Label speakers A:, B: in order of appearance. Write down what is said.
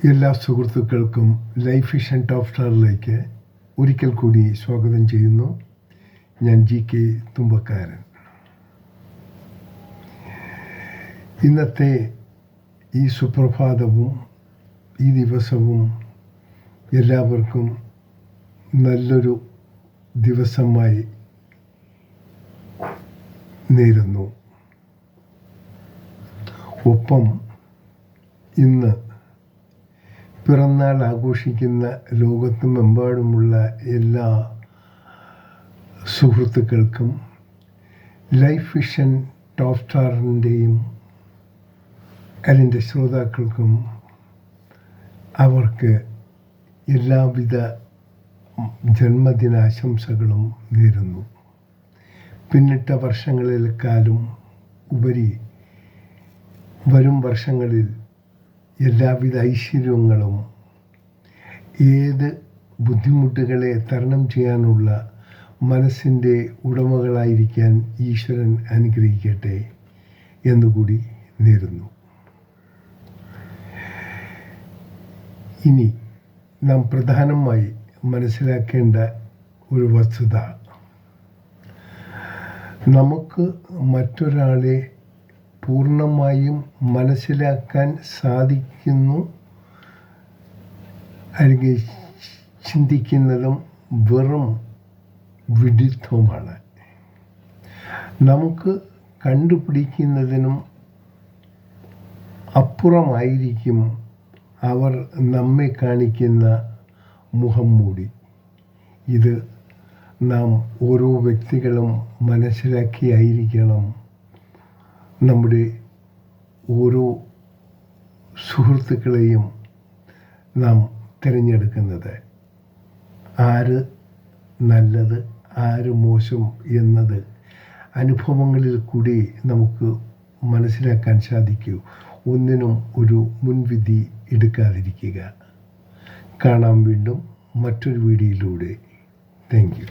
A: എല്ലാ സുഹൃത്തുക്കൾക്കും life is and top സ്റ്റാറിലേക്ക് ഒരിക്കൽ കൂടി സ്വാഗതം ചെയ്യുന്നു. ഞാൻ GK തുമ്പക്കാരൻ. ഇന്നത്തെ ഈ സുപ്രഭാതവും ഈ ദിവസവും എല്ലാവർക്കും നല്ലൊരു ദിവസമായി നേരുന്നു. ഒപ്പം ഇന്ന് പിറന്നാൾ ആഘോഷിക്കുന്ന ലോകത്തുമെമ്പാടുമുള്ള എല്ലാ സുഹൃത്തുക്കൾക്കും ലൈഫ് വിഷൻ ടോപ്പ് സ്റ്റാറിൻ്റെയും അതിൻ്റെ ശ്രോതാക്കൾക്കും അവർക്ക് എല്ലാവിധ ജന്മദിനാശംസകളും നേരുന്നു. പിന്നിട്ട വർഷങ്ങളിലേക്കാളും ഉപരി വരും വർഷങ്ങളിൽ എല്ലാവിധ ഐശ്വര്യങ്ങളും ഏത് ബുദ്ധിമുട്ടുകളെ തരണം ചെയ്യാനുള്ള മനസ്സിൻ്റെ ഉടമകളായിരിക്കാൻ ഈശ്വരൻ അനുഗ്രഹിക്കട്ടെ എന്നുകൂടി നേരുന്നു. ഇനി നാം പ്രധാനമായി മനസ്സിലാക്കേണ്ട ഒരു വസ്തുത, നമുക്ക് മറ്റൊരാളെ പൂർണ്ണമായും മനസ്സിലാക്കാൻ സാധിക്കുന്നു അല്ലെങ്കിൽ ചിന്തിക്കുന്നതും വെറും വിഡിത്തവുമാണ്. നമുക്ക് കണ്ടുപിടിക്കുന്നതിനും അപ്പുറമായിരിക്കും അവർ നമ്മെ കാണിക്കുന്ന മുഖം മൂടി. ഇത് നാം ഓരോ വ്യക്തികളും മനസ്സിലാക്കിയായിരിക്കണം നമ്മുടെ ഓരോ സുഹൃത്തുക്കളെയും നാം തിരഞ്ഞെടുക്കുന്നത്. ആര് നല്ലത് ആര് മോശം എന്നത് അനുഭവങ്ങളിൽ കൂടി നമുക്ക് മനസ്സിലാക്കാൻ സാധിക്കൂ. ഒന്നിനും ഒരു മുൻവിധി എടുക്കാതിരിക്കുക. കാണാം വീണ്ടും മറ്റൊരു വീഡിയോയിലൂടെ. Thank you.